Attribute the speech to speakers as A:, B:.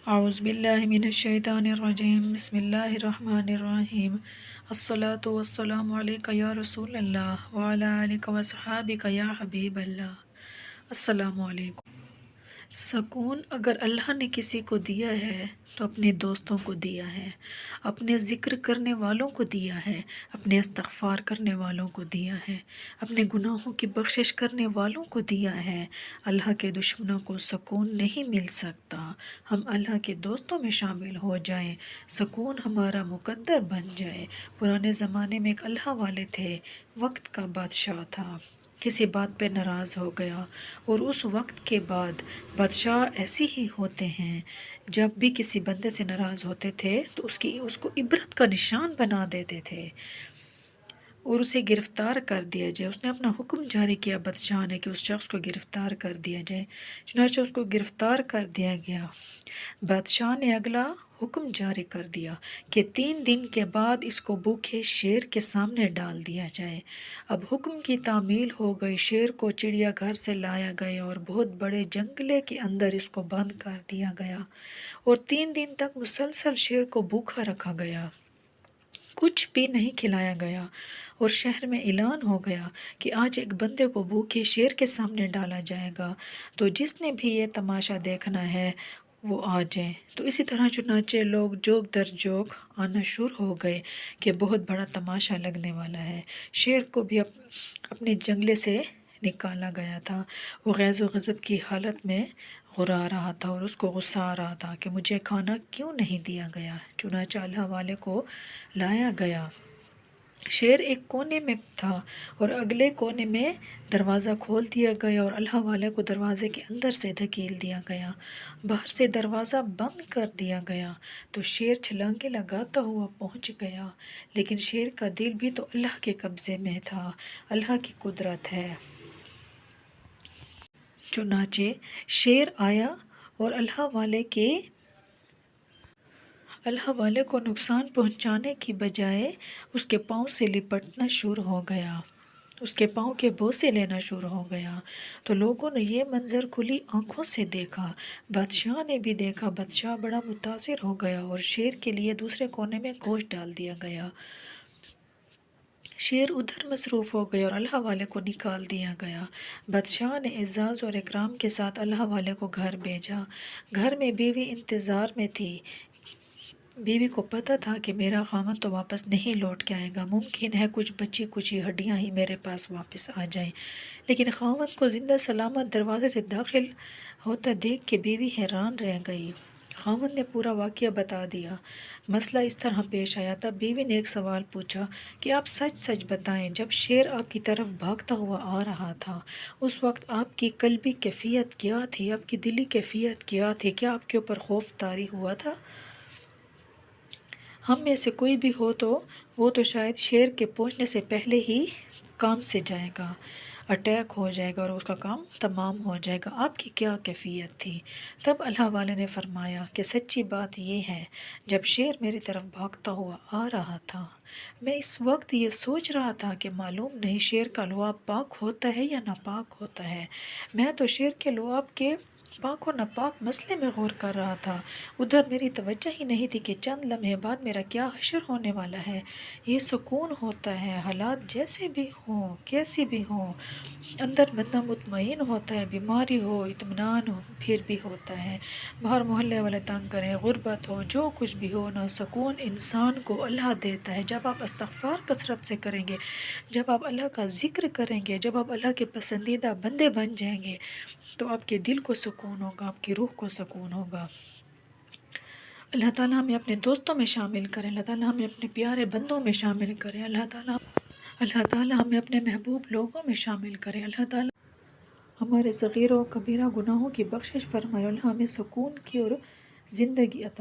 A: اعوذ باللہ من الشیطان الرجیم بسم اللہ الرحمن الرحیم الصلاۃ والسلام علیک یا رسول اللہ وعلی آلک وصحابک یا حبیب اللہ۔ السلام علیکم۔ سکون اگر اللہ نے کسی کو دیا ہے تو اپنے دوستوں کو دیا ہے، اپنے ذکر کرنے والوں کو دیا ہے، اپنے استغفار کرنے والوں کو دیا ہے، اپنے گناہوں کی بخشش کرنے والوں کو دیا ہے۔ اللہ کے دشمنوں کو سکون نہیں مل سکتا۔ ہم اللہ کے دوستوں میں شامل ہو جائیں، سکون ہمارا مقدر بن جائے۔ پرانے زمانے میں ایک اللہ والے تھے، وقت کا بادشاہ تھا، کسی بات پہ ناراض ہو گیا، اور اس وقت کے بعد بادشاہ ایسے ہی ہوتے ہیں، جب بھی کسی بندے سے ناراض ہوتے تھے تو اس کو عبرت کا نشان بنا دیتے تھے اور اسے گرفتار کر دیا جائے۔ اس نے اپنا حکم جاری کیا بادشاہ نے کہ اس شخص کو گرفتار کر دیا جائے، چنانچہ اس کو گرفتار کر دیا گیا۔ بادشاہ نے اگلا حکم جاری کر دیا کہ 3 دن کے بعد اس کو بھوکے شیر کے سامنے ڈال دیا جائے۔ اب حکم کی تعمیل ہو گئی، شیر کو چڑیا گھر سے لایا گیا اور بہت بڑے جنگلے کے اندر اس کو بند کر دیا گیا، اور 3 دن تک مسلسل شیر کو بھوکا رکھا گیا، کچھ بھی نہیں کھلایا گیا، اور شہر میں اعلان ہو گیا کہ آج ایک بندے کو بھوکے شیر کے سامنے ڈالا جائے گا، تو جس نے بھی یہ تماشا دیکھنا ہے وہ آ جائیں۔ تو اسی طرح چنانچہ لوگ جوگ در جوگ آنا شروع ہو گئے کہ بہت بڑا تماشا لگنے والا ہے۔ شیر کو بھی اپنے جنگلے سے نکالا گیا تھا، وہ غیظ و غضب کی حالت میں غرا رہا تھا اور اس کو غصہ آ رہا تھا کہ مجھے کھانا کیوں نہیں دیا گیا۔ چنانچہ اللہ والے کو لایا گیا۔ شیر ایک کونے میں تھا اور اگلے کونے میں دروازہ کھول دیا گیا اور اللہ والے کو دروازے کے اندر سے دھکیل دیا گیا، باہر سے دروازہ بند کر دیا گیا تو شیر چھلانگے لگاتا ہوا پہنچ گیا، لیکن شیر کا دل بھی تو اللہ کے قبضے میں تھا، اللہ کی قدرت ہے۔ چنانچہ شیر آیا اور اللہ والے کو نقصان پہنچانے کی بجائے اس کے پاؤں سے لپٹنا شروع ہو گیا، اس کے پاؤں کے بوسے لینا شروع ہو گیا۔ تو لوگوں نے یہ منظر کھلی آنکھوں سے دیکھا، بادشاہ نے بھی دیکھا، بادشاہ بڑا متاثر ہو گیا اور شیر کے لیے دوسرے کونے میں گوشت ڈال دیا گیا۔ شیر ادھر مصروف ہو گیا اور اللہ والے کو نکال دیا گیا۔ بادشاہ نے اعزاز اور اکرام کے ساتھ اللہ والے کو گھر بھیجا۔ گھر میں بیوی انتظار میں تھی، بیوی کو پتہ تھا کہ میرا خاوند تو واپس نہیں لوٹ کے آئے گا، ممکن ہے کچھ بچی کچھ ہڈیاں ہی میرے پاس واپس آ جائیں، لیکن خاوند کو زندہ سلامت دروازے سے داخل ہوتا دیکھ کے بیوی حیران رہ گئی۔ خاوند نے پورا واقعہ بتا دیا۔ مسئلہ اس طرح پیش آیا، تب بیوی نے ایک سوال پوچھا کہ آپ سچ سچ بتائیں، جب شیر آپ کی طرف بھاگتا ہوا آ رہا تھا اس وقت آپ کی قلبی کیفیت کیا تھی، آپ کی دلی کیفیت کیا تھی؟ کیا آپ کے اوپر خوف طاری ہوا تھا؟ ہم میں سے کوئی بھی ہو تو وہ تو شاید شیر کے پہنچنے سے پہلے ہی کام سے جائے گا، اٹیک ہو جائے گا اور اس کا کام تمام ہو جائے گا۔ آپ کی کیا کیفیت تھی؟ تب اللہ والے نے فرمایا کہ سچی بات یہ ہے، جب شیر میری طرف بھاگتا ہوا آ رہا تھا میں اس وقت یہ سوچ رہا تھا کہ معلوم نہیں شیر کا لعاب پاک ہوتا ہے یا ناپاک ہوتا ہے۔ میں تو شیر کے لعاب کے پاک و ناپاک مسئلے میں غور کر رہا تھا، ادھر میری توجہ ہی نہیں تھی کہ چند لمحے بعد میرا کیا حشر ہونے والا ہے۔ یہ سکون ہوتا ہے، حالات جیسے بھی ہوں، کیسی بھی ہوں، اندر بندہ مطمئن ہوتا ہے، بیماری ہو، اطمینان ہو، پھر بھی ہوتا ہے، باہر محلے والے تنگ کریں، غربت ہو، جو کچھ بھی ہو نا، سکون انسان کو اللہ دیتا ہے۔ جب آپ استغفار کثرت سے کریں گے، جب آپ اللہ کا ذکر کریں گے، جب آپ اللہ کے پسندیدہ بندے بن جائیں گے تو آپ کے دل کو سکون ہوگا، آپ کی روح کو سکون ہوگا۔ اللہ تعالیٰ ہمیں اپنے دوستوں میں شامل کریں، اللہ تعالیٰ ہمیں اپنے پیارے بندوں میں شامل کریں، اللہ تعالیٰ ہمیں اپنے محبوب لوگوں میں شامل کریں، اللہ تعالیٰ ہمارے صغیر و کبیرہ گناہوں کی بخشش فرمائے، اللہ ہمیں سکون کی اور زندگی عطا